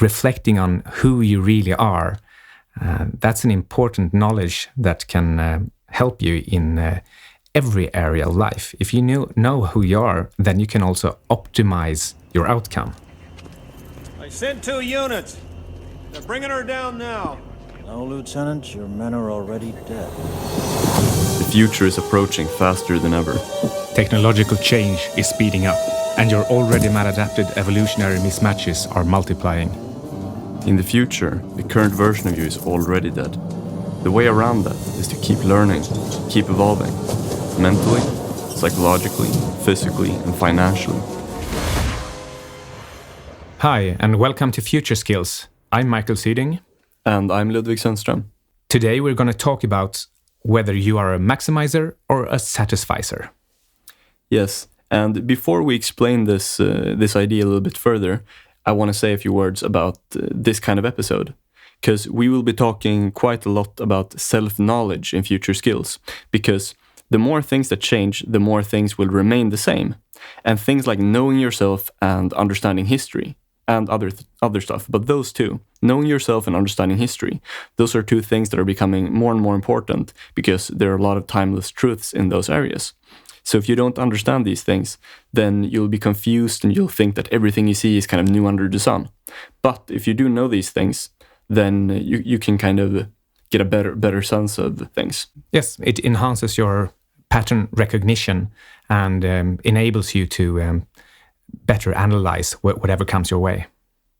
reflecting on who you really are, that's an important knowledge that can help you in every area of life. If you know who you are, then you can also optimize your outcome. I sent 2 units. They're bringing her down now. No, Lieutenant, your men are already dead. The future is approaching faster than ever. Technological change is speeding up, and your already maladapted evolutionary mismatches are multiplying. In the future, the current version of you is already dead. The way around that is to keep learning, keep evolving, mentally, psychologically, physically, and financially. Hi, and welcome to Future Skills. I'm Michael Syding. And I'm Ludvig Sunstrom. Today we're going to talk about whether you are a maximizer or a satisficer. Yes, and before we explain this idea a little bit further, I want to say a few words about this kind of episode. Because we will be talking quite a lot about self-knowledge in Future Skills. Because the more things that change, the more things will remain the same. And things like knowing yourself and understanding history and other stuff. But those two, knowing yourself and understanding history, those are 2 things that are becoming more and more important because there are a lot of timeless truths in those areas. So if you don't understand these things, then you'll be confused and you'll think that everything you see is kind of new under the sun. But if you do know these things, then you can kind of get a better sense of things. Yes, it enhances your pattern recognition and enables you to better analyze whatever comes your way.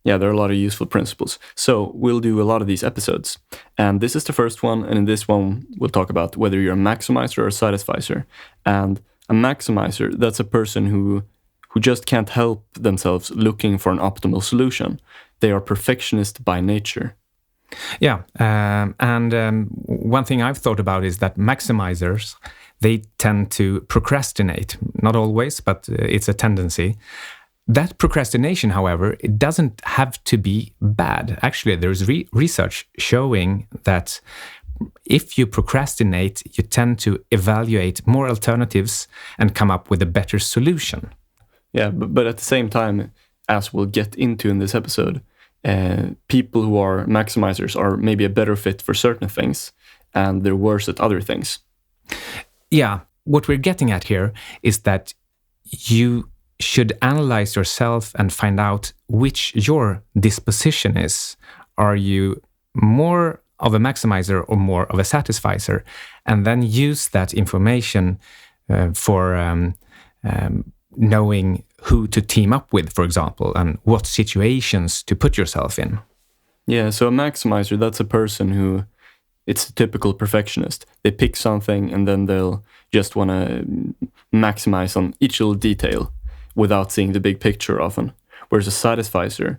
Yeah, there are a lot of useful principles. So we'll do a lot of these episodes. And this is the first one. And in this one, we'll talk about whether you're a maximizer or a satisficer. And a maximizer, that's a person who just can't help themselves looking for an optimal solution. They are perfectionist by nature. Yeah, and one thing I've thought about is that maximizers, they tend to procrastinate. Not always, but it's a tendency. That procrastination, however, it doesn't have to be bad. Actually, there's research showing that if you procrastinate, you tend to evaluate more alternatives and come up with a better solution. Yeah, but at the same time, as we'll get into in this episode, people who are maximizers are maybe a better fit for certain things, and they're worse at other things. Yeah, what we're getting at here is that you should analyze yourself and find out which your disposition is. Are you more of a maximizer or more of a satisficer? And then use that information for knowing who to team up with, for example, and what situations to put yourself in. Yeah, so a maximizer, that's a person who, it's a typical perfectionist. They pick something and then they'll just want to maximize on each little detail without seeing the big picture often. Whereas a satisficer,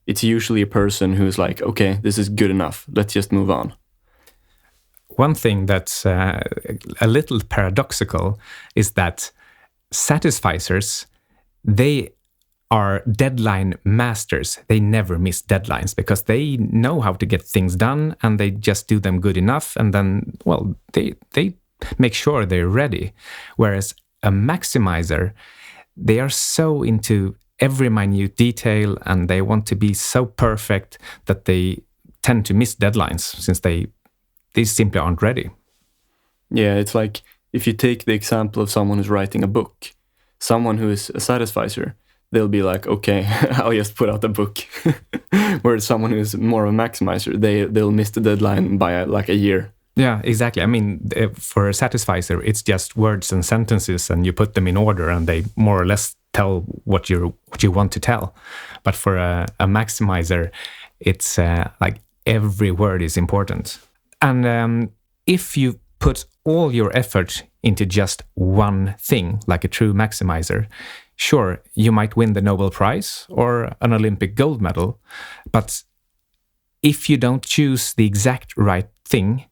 it's usually a person who's like, okay, this is good enough. Let's just move on. One thing that's a little paradoxical is that satisficers, they are deadline masters. They never miss deadlines because they know how to get things done and they just do them good enough. And then, well, they make sure they're ready. Whereas a maximizer, they are so into every minute detail and they want to be so perfect that they tend to miss deadlines since they simply aren't ready. Yeah, it's like if you take the example of someone who's writing a book, someone who is a satisficer, they'll be like, okay, I'll just put out a book. Whereas someone who's more of a maximizer, they'll miss the deadline by like a year. Yeah, exactly. I mean, for a satisficer, it's just words and sentences and you put them in order and they more or less tell what you want to tell. But for a maximizer, it's like every word is important. And if you put all your effort into just one thing, like a true maximizer, sure, you might win the Nobel Prize or an Olympic gold medal, but if you don't choose the exact right thing,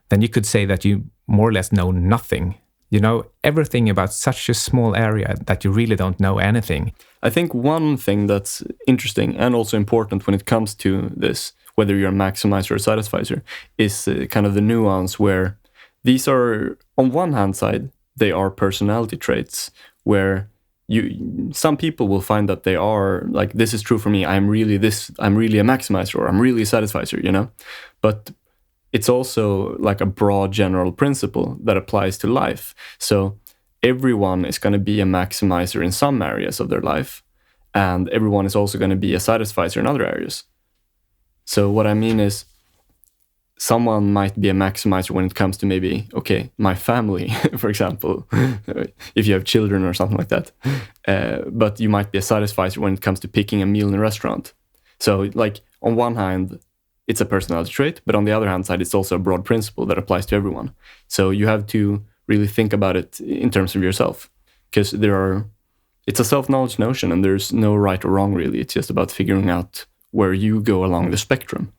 then you could say that you more or less know nothing. You know everything about such a small area that you really don't know anything. I think one thing that's interesting and also important when it comes to this, whether you're a maximizer or satisficer, is kind of the nuance where these are, on one hand side, they are personality traits where some people will find that they are like, this is true for me. I'm really a maximizer, or I'm really a satisficer, you know? But it's also like a broad general principle that applies to life. So everyone is going to be a maximizer in some areas of their life, and everyone is also going to be a satisficer in other areas. So what I mean is, someone might be a maximizer when it comes to maybe, okay, my family, for example, if you have children or something like that. But you might be a satisficer when it comes to picking a meal in a restaurant. So like on one hand, it's a personality trait, but on the other hand side, it's also a broad principle that applies to everyone. So you have to really think about it in terms of yourself, because it's a self-knowledge notion, and there's no right or wrong really. It's just about figuring out where you go along the spectrum.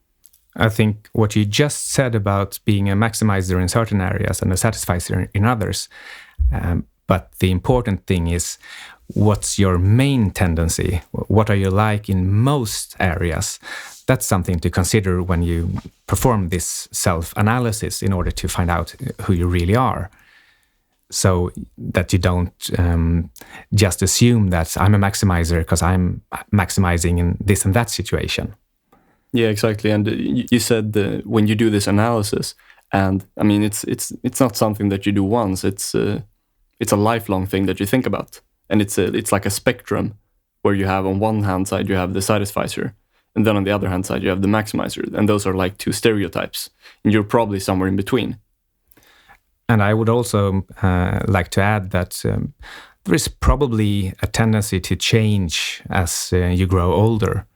I think what you just said about being a maximizer in certain areas and a satisficer in others, but the important thing is, what's your main tendency? What are you like in most areas? That's something to consider when you perform this self-analysis in order to find out who you really are. So that you don't just assume that I'm a maximizer because I'm maximizing in this and that situation. Yeah, exactly. And you said when you do this analysis, and I mean, it's not something that you do once. It's a lifelong thing that you think about, and it's like a spectrum where you have on one hand side you have the satisficer, and then on the other hand side you have the maximizer, and those are like two stereotypes, and you're probably somewhere in between. And I would also like to add that there is probably a tendency to change as you grow older.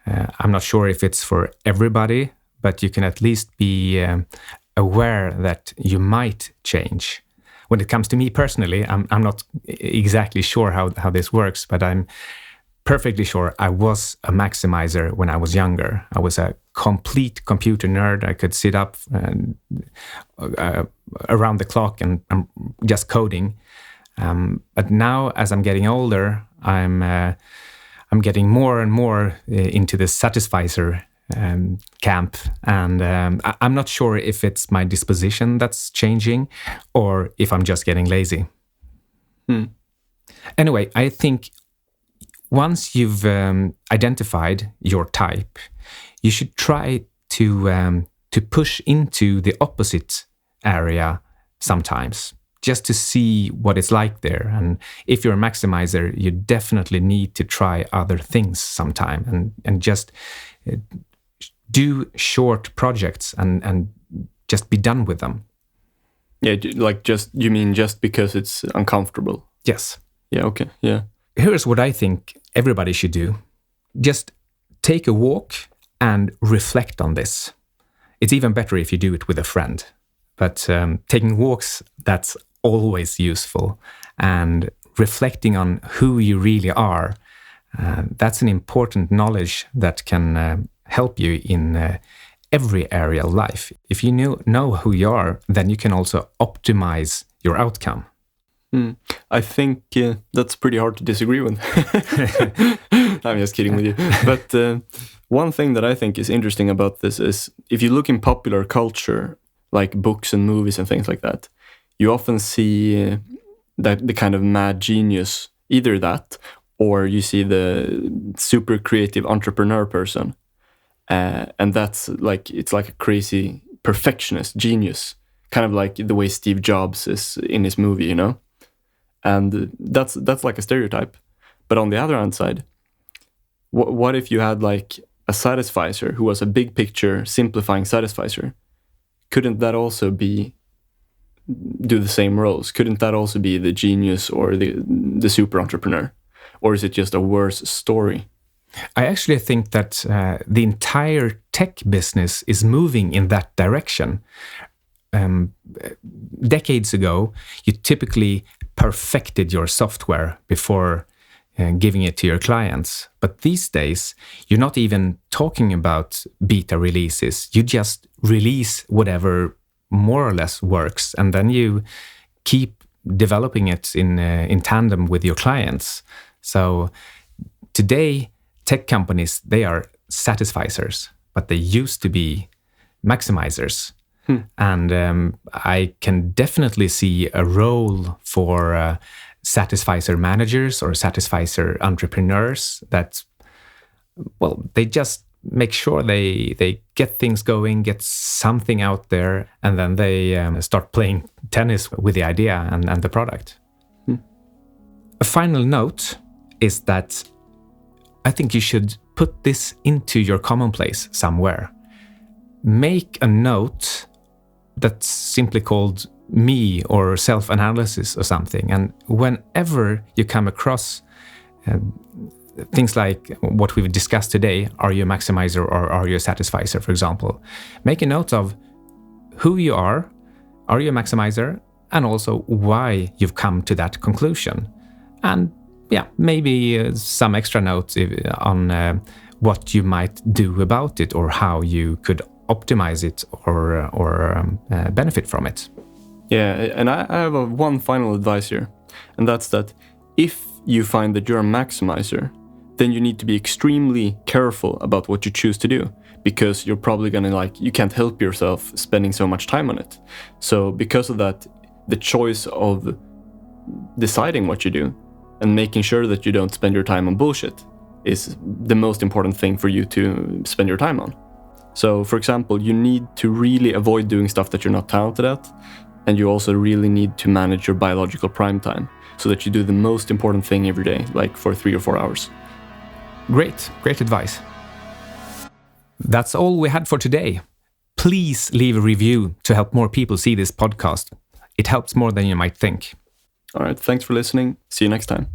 I'm not sure if it's for everybody, but you can at least be aware that you might change. When it comes to me personally, I'm not exactly sure how this works, but I'm perfectly sure I was a maximizer when I was younger. I was a complete computer nerd. I could sit up around the clock and just coding. But now, as I'm getting older, I'm getting more and more into the Satisficer camp, and I'm not sure if it's my disposition that's changing or if I'm just getting lazy. Anyway, I think once you've identified your type, you should try to push into the opposite area sometimes, just to see what it's like there. And if you're a maximizer, you definitely need to try other things sometime and just do short projects and just be done with them. Yeah, like you mean just because it's uncomfortable? Yes. Yeah, okay, yeah. Here's what I think everybody should do. Just take a walk and reflect on this. It's even better if you do it with a friend. But taking walks, that's always useful. And reflecting on who you really are, that's an important knowledge that can help you in every area of life. If you know who you are, then you can also optimize your outcome. I think that's pretty hard to disagree with. I'm just kidding with you. But one thing that I think is interesting about this is, if you look in popular culture, like books and movies and things like that, you often see that the kind of mad genius, either that, or you see the super creative entrepreneur person. And that's like, it's like a crazy perfectionist genius, kind of like the way Steve Jobs is in his movie, you know? And that's like a stereotype. But on the other hand side, what if you had like a satisficer who was a big picture simplifying satisficer? Couldn't that also do the same roles? Couldn't that also be the genius or the super entrepreneur? Or is it just a worse story? I actually think that the entire tech business is moving in that direction. Decades ago, you typically perfected your software before giving it to your clients. But these days, you're not even talking about beta releases. You just release whatever more or less works, and then you keep developing it in tandem with your clients. So today, tech companies, they are satisficers, but they used to be maximizers. And I can definitely see a role for Satisficer managers or Satisficer entrepreneurs that, well, they just make sure they get things going, get something out there, and then they start playing tennis with the idea and the product. A final note is that I think you should put this into your commonplace somewhere. Make a note that's simply called me or self-analysis or something. And whenever you come across things like what we've discussed today, are you a maximizer or are you a satisficer, for example, make a note of who you are you a maximizer, and also why you've come to that conclusion. And yeah, maybe some extra notes on what you might do about it or how you could optimize it or benefit from it. Yeah, and I have one final advice here, and that's that if you find that you're a maximizer, then you need to be extremely careful about what you choose to do, because you're probably gonna you can't help yourself spending so much time on it. So because of that, the choice of deciding what you do and making sure that you don't spend your time on bullshit is the most important thing for you to spend your time on. So, for example, you need to really avoid doing stuff that you're not talented at, and you also really need to manage your biological prime time so that you do the most important thing every day, like for 3 or 4 hours. Great advice. That's all we had for today. Please leave a review to help more people see this podcast. It helps more than you might think. All right, thanks for listening. See you next time.